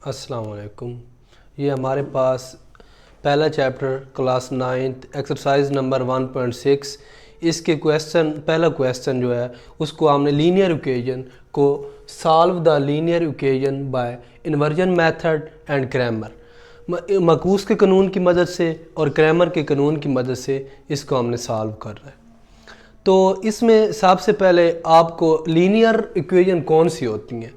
अस्सलाम वालेकुम। ये हमारे पास पहला chapter class 9th exercise number 1.6। इसके पहला क्वेश्चन जो है उसको हमने लीनियर इक्वेशन को solve the linear equation by inversion method and Cramer, मकूस के कानून की मदद से और क्रैमर के कानून की मदद से इसको हमने सॉल्व कर रहा है। तो इसमें सबसे पहले आपको लीनियर इक्वेशन कौन सी होती हैं?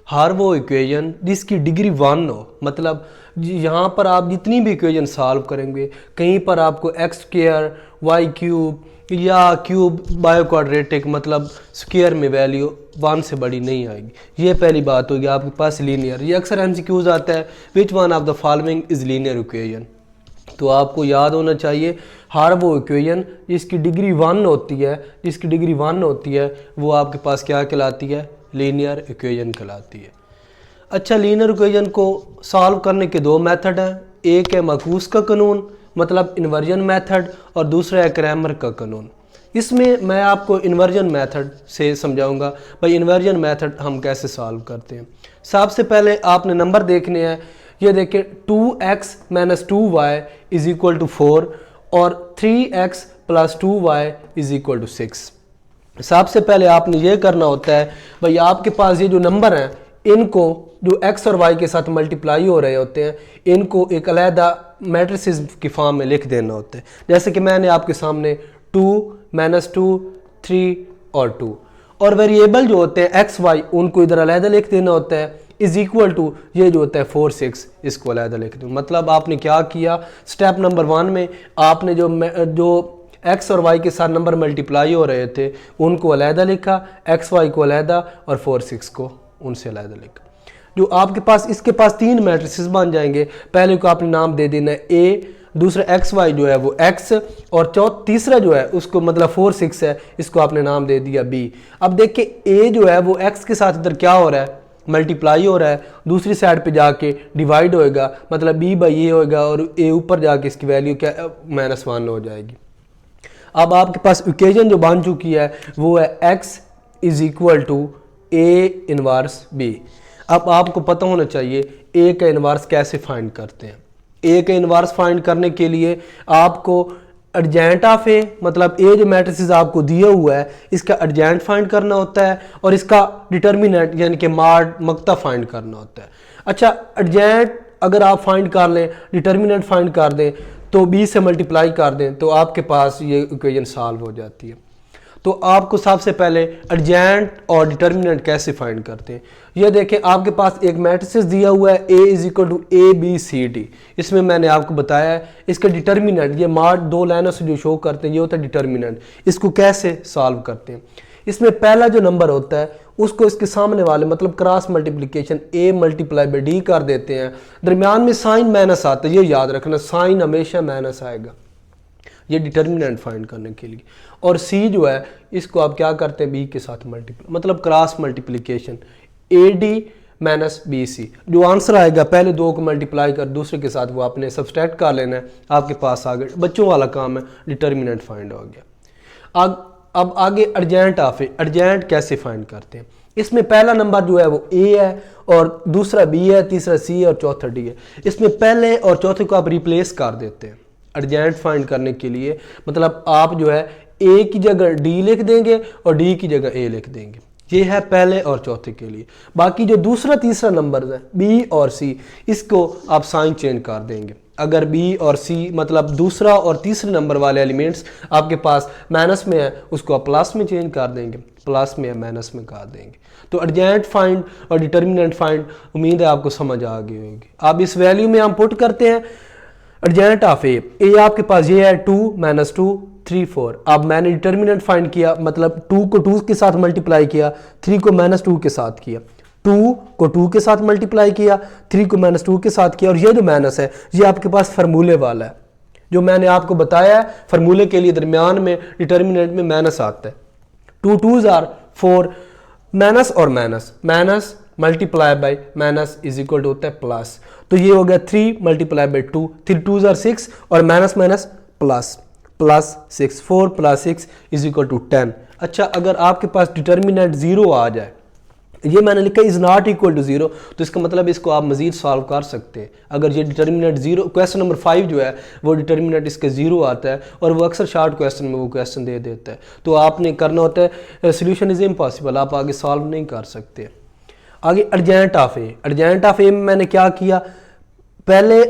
हर वो इक्वेशन जिसकी डिग्री 1 हो, मतलब यहाँ पर आप जितनी भी इक्वेशन सॉल्व करेंगे कहीं पर आपको एक्स स्क्वायर वाई क्यूब या क्यूब बायो क्वाड्रेटिक मतलब स्क्वायर में वैल्यू 1 से बड़ी नहीं आएगी। ये पहली बात होगी आपके पास लीनियर। ये अक्सर एमसीक्यूज आता है, which one of the following is linear equation. तो आपको याद होना चाहिए हर वो इक्वेशन जिसकी डिग्री 1 होती है वो आपके पास क्या कहलाती है? लीनियर इक्वेशन कहलाती है। अच्छा, लीनियर इक्वेशन को सॉल्व करने के दो मेथड हैं। एक है मकूस का कानून मतलब इन्वर्जन मेथड और दूसरा है क्रैमर का कानून। इसमें मैं आपको इन्वर्जन मेथड से समझाऊंगा भाई इन्वर्जन मेथड हम कैसे सॉल्व करते हैं। सबसे पहले आपने नंबर देखने हैं। ये देखिए 2x - 2y is equal to 4 और 3x + 2y is equal to 6। सबसे पहले आपने ये करना होता है भाई आपके पास ये जो नंबर हैं इनको जो x और y के साथ मल्टीप्लाई हो रहे होते हैं इनको एक अलहदा मैट्रिसेस की फॉर्म में लिख देना होता है। जैसे कि मैंने आपके सामने 2 - 2 3 और 2 और वेरिएबल जो होते हैं x y उनको इधर अलहदा लिख देना होता है इज इक्वल टू ये जो होता है 4 6 इसको अलहदा लिख दो। मतलब आपने क्या किया, स्टेप नंबर 1 में आपने जो x और y के साथ नंबर मल्टीप्लाई हो रहे थे उनको अलहदा लिखा, x y को अलहदा और 4 6 को उनसे अलहदा लिखा। जो आपके पास इसके पास 3 मैट्रिसेस बन जाएंगे। पहले को आपने नाम दे देना है a, दूसरा x y जो है वो x और तीसरा जो है उसको मतलब 4 6 है इसको आपने नाम दे दिया b। अब देखिए a जो है वो x के साथ इधर क्या हो रहा है? मल्टीप्लाई हो रहा है, दूसरी साइड पे जाके डिवाइड होएगा मतलब b/a होएगा और a ऊपर जाके इसकी वैल्यू क्या -1 हो जाएगी। अब आपके पास इक्वेशन जो बन चुकी है वो है x is equal to a inverse b। अब आपको पता होना चाहिए a का इनवर्स कैसे फाइंड करते हैं। a का इनवर्स फाइंड करने के लिए आपको अर्जेंट ऑफ a मतलब a जो मैट्रिसेस आपको दिया हुआ है इसका अर्जेंट फाइंड करना होता है और इसका डिटर्मिनेंट यानी कि माड मक्ता फाइंड करना होता है। अच्छा, अर्जेंट अगर आप फाइंड कर लें, डिटर्मिनेंट फाइंड कर दें तो b से मल्टीप्लाई कर दें तो आपके पास ये इक्वेशन सॉल्व हो जाती है। तो आपको सबसे पहले अर्जेंट और डिटर्मिनेंट कैसे फाइंड करते हैं ये देखें। आपके पास एक मैट्रिसेस दिया हुआ है a is equal to ABCD। इसमें मैंने आपको बताया है इसका डिटर्मिनेंट ये मार्ड 2 लाइनों से जो शो करते हैं ये होता है डिटर्मिनेंट। इसको कैसे सॉल्व करते हैं? इसमें पहला जो नंबर होता है उसको इसके सामने वाले मतलब क्रॉस मल्टीप्लिकेशन a × d कर देते हैं। दरमियान में साइन माइनस आता है, ये याद रखना, साइन हमेशा माइनस आएगा ये डिटर्मिनेंट फाइंड करने के लिए। और c जो है इसको आप क्या करते हैं b के साथ मल्टीप्लाई मतलब क्रॉस मल्टीप्लिकेशन AD - BC। जो आंसर आएगा पहले 2 को मल्टीप्लाई कर दूसरे के साथ वो आपने सब्सट्रैक्ट कर लेना है, आपके पास आ गया। बच्चों वाला काम है, डिटर्मिनेंट फाइंड हो गया। अब आगे अर्जेंट ऑफ ए। अर्जेंट कैसे फाइंड करते हैं? इसमें पहला नंबर जो है वो a है और दूसरा b है, तीसरा c है और चौथा d है। इसमें पहले और चौथे को आप रिप्लेस कर देते हैं अर्जेंट फाइंड करने के लिए। मतलब आप जो है a की जगह d लिख देंगे और d की जगह a लिख देंगे। ये है पहले और चौथे के लिए। बाकी जो दूसरा तीसरा नंबर है b और c इसको आप साइन चेंज कर देंगे। अगर b और c मतलब दूसरा और तीसरे नंबर वाले एलिमेंट्स आपके पास माइनस में है उसको आप प्लस में चेंज कर देंगे, प्लस में या माइनस में कर देंगे। तो अर्जेंट फाइंड और डिटर्मिनेंट फाइंड उम्मीद है आपको समझ आ गई होगी। अब इस वैल्यू में हम पुट करते हैं अर्जेंट ऑफ ए आपके पास ये है 2 - 2 3 4। अब मैंने डिटर्मिनेंट फाइंड किया मतलब 2 को 2 के साथ मल्टीप्लाई किया, 3 को -2 के साथ किया, 2 को 2 के साथ मल्टीप्लाई किया, 3 को -2 के साथ किया और ये जो माइनस है ये आपके पास फार्मूले वाला है जो मैंने आपको बताया है। फार्मूले के लिए दरमियान में डिटर्मिनेंट में माइनस आता है। 2 2s are 4 माइनस और minus multiply by minus is equal to होता है प्लस। तो ये हो गया 3 मल्टीप्लाई बाय 2, 3 2s are 6 और minus plus 6, 4 + 6 is equal to 10। अच्छा, अगर आपके पास डिटर्मिनेंट 0 आ जाए ये मैंने लिखा इज़ नॉट इक्वल टू 0, तो इसका मतलब इसको आप मजीद सॉल्व कर सकते हैं। अगर ये डिटर्मिनेंट 0, क्वेश्चन नंबर 5 जो है वो डिटर्मिनेंट इसके 0 आता है और वो अक्सर शॉर्ट क्वेश्चन में वो क्वेश्चन दे देता है, तो आपने करना होता है सोल्यूशन इज़ इम्पॉसिबल, आप आगे सॉल्व नहीं कर सकते। आगे adjoint of A, adjoint of A में मैंने क्या किया, पहले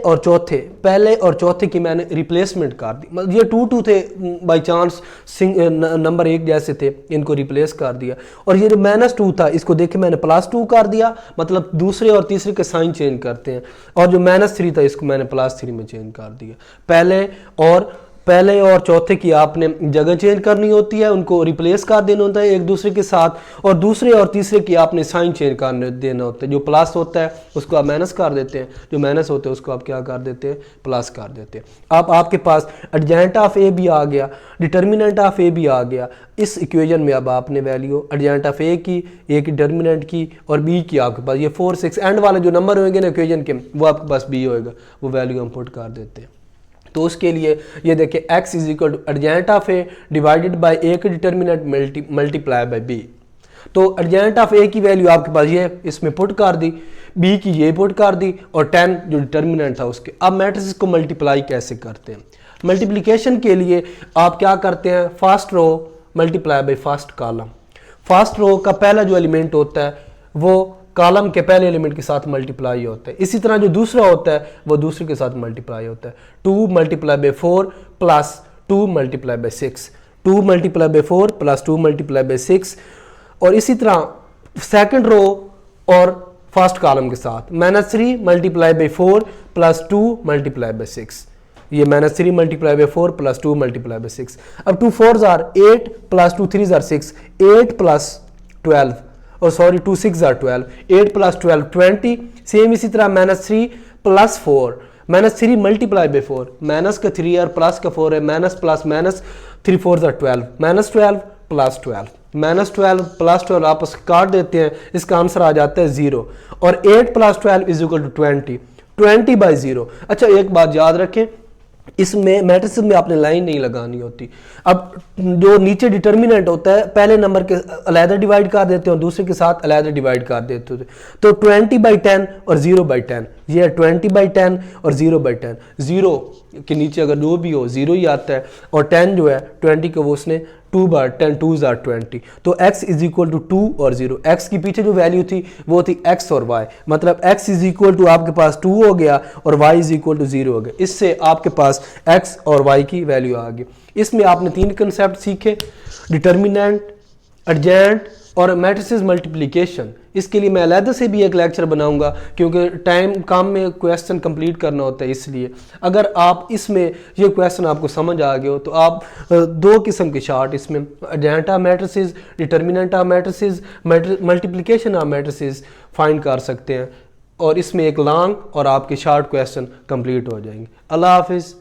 और चौथे की मैंने रिप्लेसमेंट कर दी। मतलब ये 2 थे बाई चांस, नंबर 1 जैसे थे, इनको रिप्लेस कर दिया। और ये जो -2 था इसको देखे मैंने +2 कर दिया, मतलब दूसरे और तीसरे के साइन चेंज करते हैं। और जो -3 था इसको मैंने +3 में चेंज कर दिया। पहले और चौथे की आपने जगह चेंज करनी होती है, उनको रिप्लेस कर देना होता है एक दूसरे के साथ, और दूसरे और तीसरे की आपने साइन चेंज कर देना होता है। जो प्लस होता है उसको आप माइनस कर देते हैं, जो माइनस होते हैं उसको आप क्या कर देते हैं, प्लस कर देते हैं। अब आपके पास एडजेंट ऑफ ए भी आ गया, डिटर्मिनेंट ऑफ ए भी आ गया। इस इक्वेशन में अब आपने वैल्यू एडजेंट ऑफ ए की, ए की डिटर्मिनेंट की और बी की, आपके पास ये 4 6 एंड वाले जो नंबर होंगे ना इक्वेशन के, वो आपके पास बी होएगा, वो वैल्यू हम पुट कर देते हैं। तो उसके लिए ये देखिए x is equal to adjoint of A divided by A की डिटर्मिनेंट मल्टीप्लाई बाय बी। तो एडजेंट ऑफ ए की वैल्यू आपके पास ये इसमें पुट कर दी, बी की ये पुट कर दी, और 10 जो डिटर्मिनेंट था उसके। अब मैट्रिक्स को मल्टीप्लाई कैसे करते हैं? मल्टीप्लिकेशन के लिए आप क्या करते हैं, first row multiply by first column. First row का पहला जो एलिमेंट होता है वो कॉलम के पहले एलिमेंट के साथ मल्टीप्लाई होता है। इसी तरह जो दूसरा होता है वो दूसरे के साथ मल्टीप्लाई होता है। 2 multiply by 4 plus 2 multiply by 6, 2 multiply by 4 plus 2 multiply by 6। और इसी तरह सेकंड रो और फर्स्ट कॉलम के साथ -3 multiply by 4 plus 2 multiply by 6, ये -3 multiply by 4 plus 2 multiply by 6। अब 2 4s are 8 plus 2 3s are 6, 8 plus 12 और सॉरी 2 6 आर 12, 8 प्लस 12 20। सेम इसी तरह -3 प्लस 4, -3 मल्टीप्लाई बाय 4, माइनस का 3 और प्लस का 4 है, minus plus minus 3 4s are 12, -12 plus 12, -12 plus 12 आपस काट देते हैं, इसका आंसर आ जाता है 0। और 8 plus 12 is equal to 20, 20 by 0। अच्छा एक बात याद रखें, इसमें मैट्रिक्स में आपने लाइन नहीं लगानी होती। अब जो नीचे डिटर्मिनेंट होता है पहले नंबर के अलहदा डिवाइड कर देते हैं और दूसरे के साथ अलहदा डिवाइड कर देते हैं। तो 20/10 और 0/10, ये है 20/10 और 0/10। 0 के नीचे अगर जो भी हो 0 ही आता है, और 10 जो है 20 को वो उसने 2/10, 2s आर 20। तो x इज इक्वल टू 2 और 0। x की पीछे जो वैल्यू थी वो थी x और y, मतलब x इज इक्वल टू आपके पास 2 हो गया और y इज इक्वल टू 0 हो गया। इससे आपके पास x और y की वैल्यू आ गई। इसमें आपने 3 कंसेप्ट सीखे, डिटर्मिनेंट, एडजेंट और मैट्रिसेस मल्टीप्लिकेशन। इसके लिए मैं अलहदा से भी एक लेक्चर बनाऊंगा क्योंकि टाइम कम में क्वेश्चन कंप्लीट करना होता है। इसलिए अगर आप इसमें ये क्वेश्चन आपको समझ आ गया हो तो आप 2 किस्म के शार्ट इसमें एडजेंट of matrices, determinant of matrices, multiplication of matrices find कर सकते हैं, और इसमें एक लॉन्ग और आपके शार्ट क्वेश्चन कंप्लीट हो जाएंगे। अल्लाह हाफिज़।